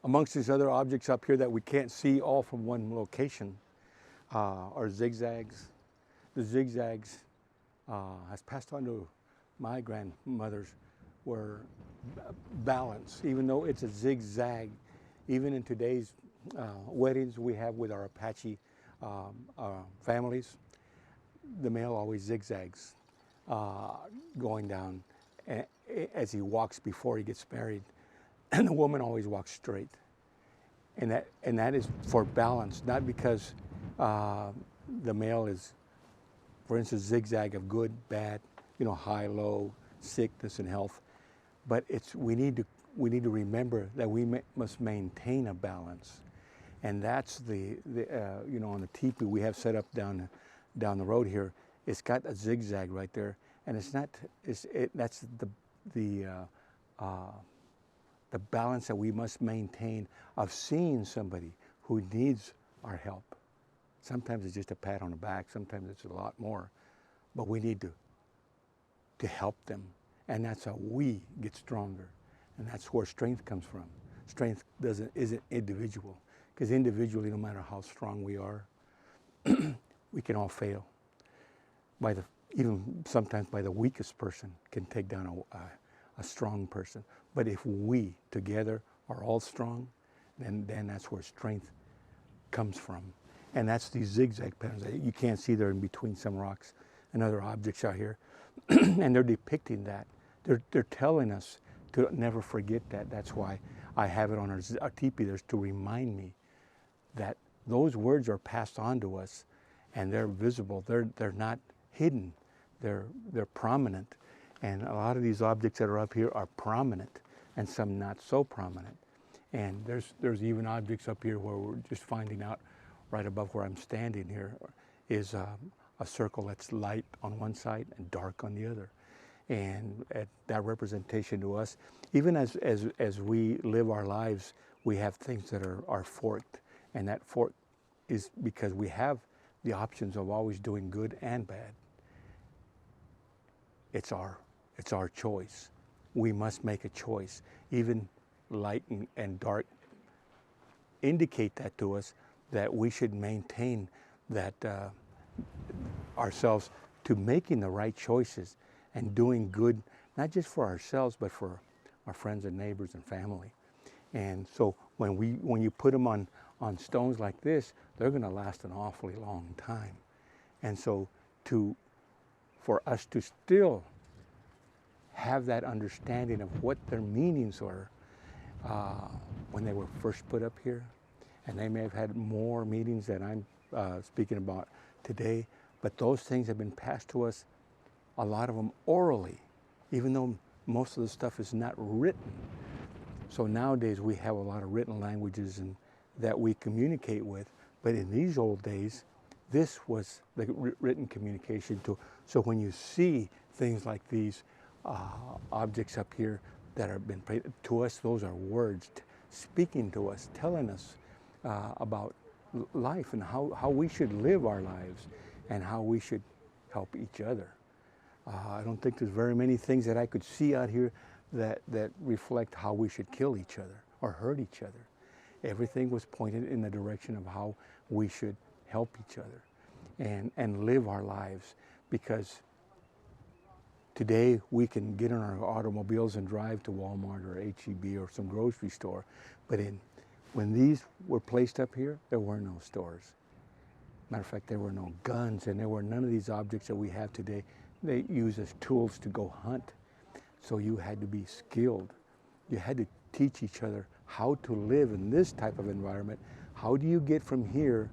Amongst these other objects up here that we can't see all from one location are zigzags. The zigzags has passed on to my grandmothers were balance, even though it's a zigzag. Even in today's weddings we have with our Apache families, the male always zigzags going down as he walks before he gets married, and the woman always walks straight. And that is for balance, not because the male is, for instance, zigzag of good, bad, high, low, sickness and health, but we need to remember that we must maintain a balance, and that's the on the teepee we have set up down the road here. It's got a zigzag right there, and that's the balance that we must maintain of seeing somebody who needs our help. Sometimes it's just a pat on the back, sometimes it's a lot more, but we need to help them, and that's how we get stronger, and that's where strength comes from. Strength isn't individual, because individually, no matter how strong we are, we can all fail. Even sometimes by the weakest person can take down a strong person. But if we together are all strong, then that's where strength comes from. And that's these zigzag patterns that you can't see there in between some rocks and other objects out here. And they're depicting that. They're telling us to never forget that. That's why I have it on our teepee there, to remind me that those words are passed on to us, and they're visible. They're not hidden. They're prominent. And a lot of these objects that are up here are prominent, and some not so prominent. And there's even objects up here where we're just finding out, right above where I'm standing here, is a circle that's light on one side and dark on the other. And that representation to us, even as we live our lives, we have things that are forked. And that fork is because we have the options of always doing good and bad. It's our choice. We must make a choice. Even light and dark indicate that to us, that we should maintain that ourselves to making the right choices and doing good, not just for ourselves, but for our friends and neighbors and family. And so when you put them on stones like this, they're going to last an awfully long time. And so for us to still have that understanding of what their meanings were when they were first put up here, and they may have had more meanings than I'm speaking about today, but those things have been passed to us, a lot of them orally, even though most of the stuff is not written. So nowadays we have a lot of written languages that we communicate with, but in these old days, this was the written communication too. So when you see things like these objects up here that have been played to us, those are words speaking to us, telling us about life and how we should live our lives and how we should help each other. I don't think there's very many things that I could see out here that reflect how we should kill each other or hurt each other. Everything was pointed in the direction of how we should help each other and live our lives, because today we can get in our automobiles and drive to Walmart or H-E-B or some grocery store, but when these were placed up here, there were no stores. Matter of fact, there were no guns, and there were none of these objects that we have today. They use as tools to go hunt. So you had to be skilled. You had to teach each other how to live in this type of environment. How do you get from here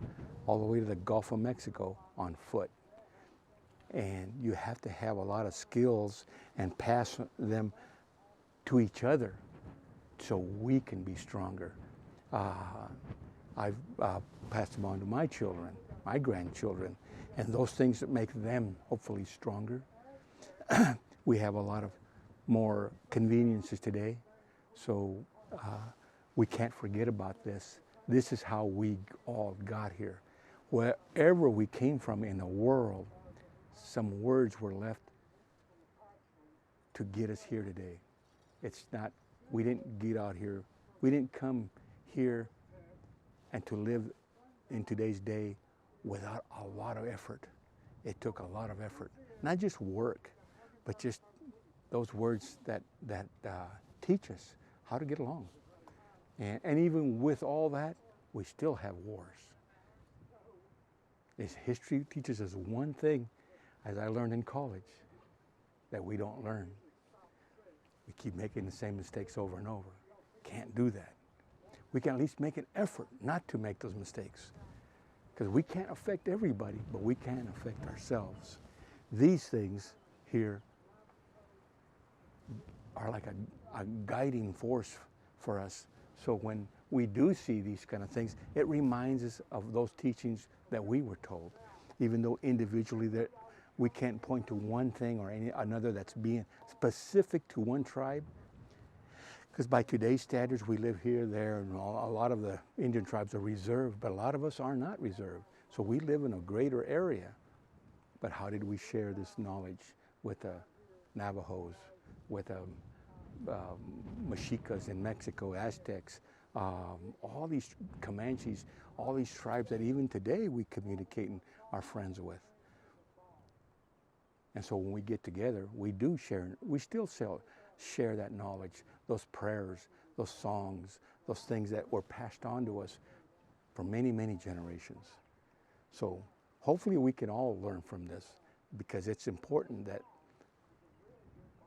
all the way to the Gulf of Mexico on foot? And you have to have a lot of skills and pass them to each other so we can be stronger. I've passed them on to my children, my grandchildren, and those things that make them hopefully stronger. We have a lot of more conveniences today, so we can't forget about this. This is how we all got here. Wherever we came from in the world, some words were left to get us here today. It's not, we didn't get out here, we didn't come here and to live in today's day without a lot of effort. It took a lot of effort, not just work, but just those words that teach us how to get along. And even with all that, we still have wars. History teaches us one thing, as I learned in college, that we don't learn. We keep making the same mistakes over and over. Can't do that. We can at least make an effort not to make those mistakes, because we can't affect everybody, but we can affect ourselves. These things here are like a guiding force for us. So when we do see these kind of things, it reminds us of those teachings that we were told, even though individually that we can't point to one thing or another that's being specific to one tribe. Because by today's standards, we live here, there, and a lot of the Indian tribes are reserved, but a lot of us are not reserved. So we live in a greater area. But how did we share this knowledge with the Navajos, with Mexicas in Mexico, Aztecs, all these Comanches, all these tribes that even today we communicate and are friends with. And so when we get together, we do share, we still share that knowledge, those prayers, those songs, those things that were passed on to us for many, many generations. So hopefully we can all learn from this, because it's important that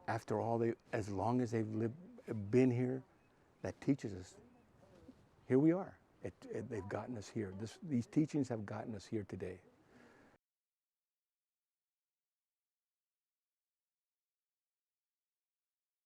after all, as long as they've been here, that teaches us, here we are. They've gotten us here. These teachings have gotten us here today.